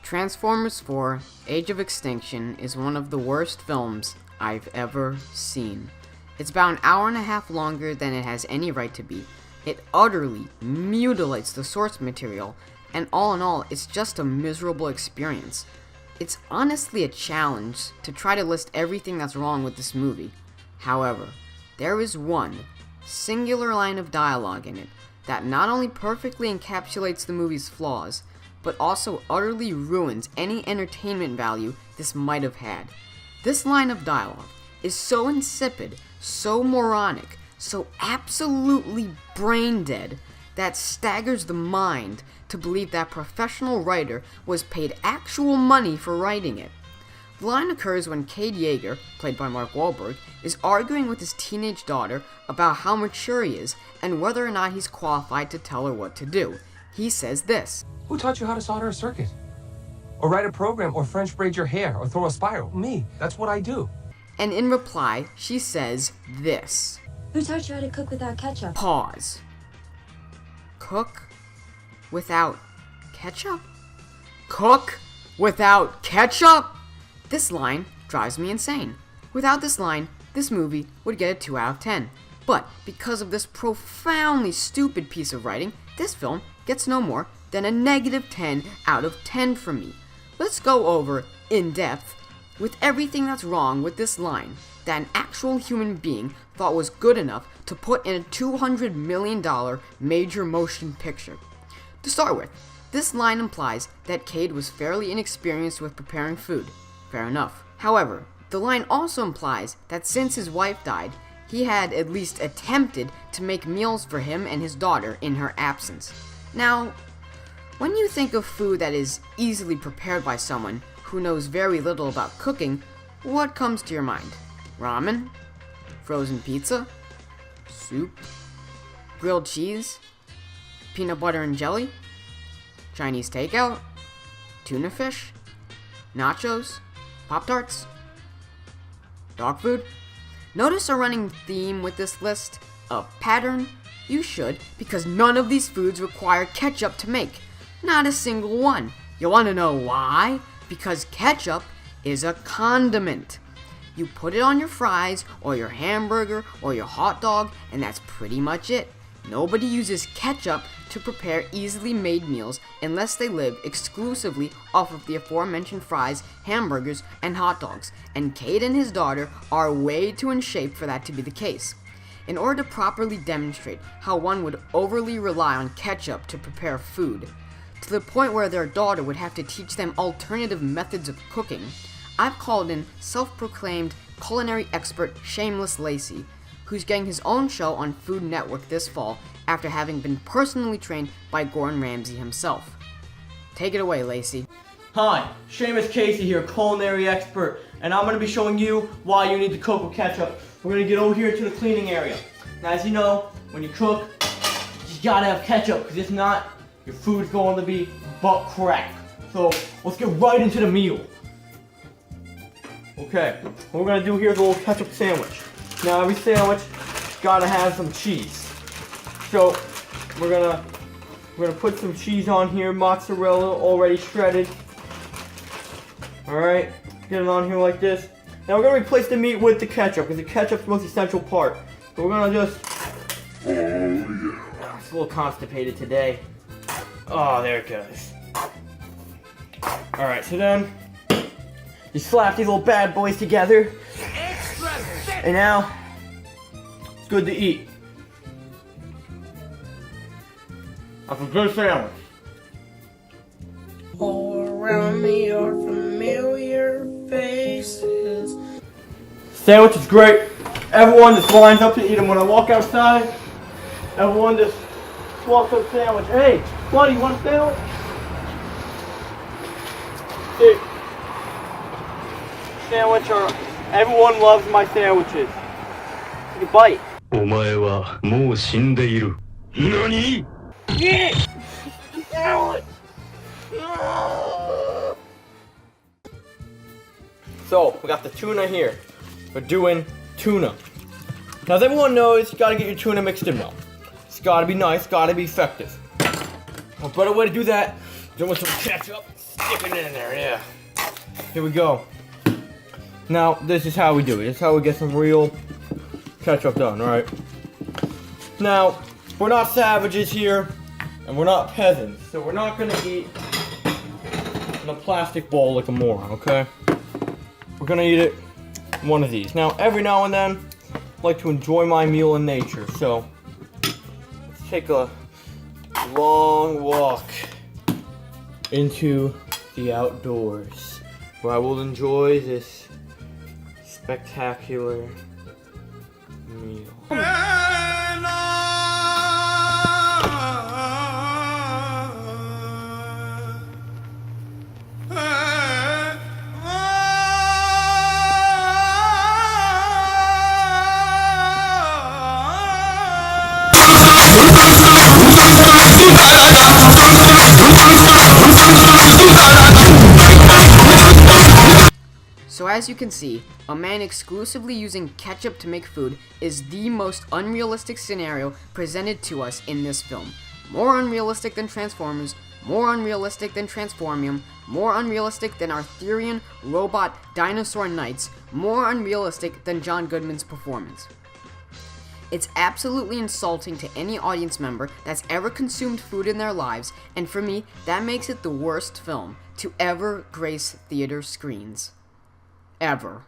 Transformers 4: Age of Extinction is one of the worst films I've ever seen. It's about an hour and a half longer than it has any right to be. It utterly mutilates the source material, and all in all, it's just a miserable experience. It's honestly a challenge to try to list everything that's wrong with this movie. However, there is one singular line of dialogue in it that not only perfectly encapsulates the movie's flaws, but also utterly ruins any entertainment value this might have had. This line of dialogue is so insipid, so moronic, so absolutely brain dead that staggers the mind to believe that professional writer was paid actual money for writing it. The line occurs when Cade Yeager, played by Mark Wahlberg, is arguing with his teenage daughter about how mature he is and whether or not he's qualified to tell her what to do. He says this: "Who taught you how to solder a circuit? Or write a program, or French braid your hair, or throw a spiral? Me. That's what I do." And in reply, she says this. "Who taught you how to cook without ketchup?" Pause. Cook without ketchup? Cook without ketchup? This line drives me insane. Without this line, this movie would get a 2 out of 10. But because of this profoundly stupid piece of writing, this film gets no more than a negative 10 out of 10 from me. Let's go over, in depth, with everything that's wrong with this line that an actual human being thought was good enough to put in a $200 million major motion picture. To start with, this line implies that Cade was fairly inexperienced with preparing food. Fair enough. However, the line also implies that since his wife died, he had at least attempted to make meals for him and his daughter in her absence. Now, when you think of food that is easily prepared by someone who knows very little about cooking, what comes to your mind? Ramen? Frozen pizza? Soup? Grilled cheese? Peanut butter and jelly? Chinese takeout? Tuna fish? Nachos? Pop-Tarts? Dog food? Notice a running theme with this list? A pattern? You should, because none of these foods require ketchup to make. Not a single one. You want to know why? Because ketchup is a condiment. You put it on your fries, or your hamburger, or your hot dog, and that's pretty much it. Nobody uses ketchup to prepare easily made meals unless they live exclusively off of the aforementioned fries, hamburgers, and hot dogs, and Cade and his daughter are way too in shape for that to be the case. In order to properly demonstrate how one would overly rely on ketchup to prepare food, to the point where their daughter would have to teach them alternative methods of cooking, I've called in self-proclaimed culinary expert Shameless Lacey, who's getting his own show on Food Network this fall after having been personally trained by Gordon Ramsay himself. Take it away, Lacey. Hi, Seamus Casey here, culinary expert, and I'm going to be showing you why you need to cook with ketchup. We're going to get over here to the cleaning area. Now, as you know, when you cook, you gotta have ketchup, because if not, your food's going to be butt crack. So, let's get right into the meal. Okay, what we're going to do here is a little ketchup sandwich. Now, every sandwich gotta have some cheese. So, we're gonna put some cheese on here, mozzarella already shredded. Alright, get it on here like this. Now we're gonna replace the meat with the ketchup, because the ketchup's the most essential part. So we're gonna just... It's a little constipated today. Oh, there it goes. Alright, so then, you slap these little bad boys together. And now, it's good to eat. That's a good sandwich. All around me are familiar faces. Sandwich is great. Everyone just lines up to eat them. When I walk outside, everyone just walks up sandwich. Hey, buddy, you want a sandwich? See, sandwich or everyone loves my sandwiches. Take a bite. お前はもう死んでいる。何? So, we got the tuna here. We're doing tuna. Now, as everyone knows, you gotta get your tuna mixed in well. It's gotta be nice, gotta be effective. A better way to do that is with some ketchup. Dip it in there, yeah. Here we go. Now, this is how we do it. This is how we get some real ketchup done, alright? Now, we're not savages here, and we're not peasants, so we're not gonna eat in a plastic bowl like a moron, okay? We're gonna eat it in one of these. Now, every now and then, I like to enjoy my meal in nature, so let's take a long walk into the outdoors, where I will enjoy this spectacular meal. So as you can see, a man exclusively using ketchup to make food is the most unrealistic scenario presented to us in this film. More unrealistic than Transformers, more unrealistic than Transformium, more unrealistic than Arthurian robot dinosaur knights, more unrealistic than John Goodman's performance. It's absolutely insulting to any audience member that's ever consumed food in their lives, and for me, that makes it the worst film to ever grace theater screens. Ever.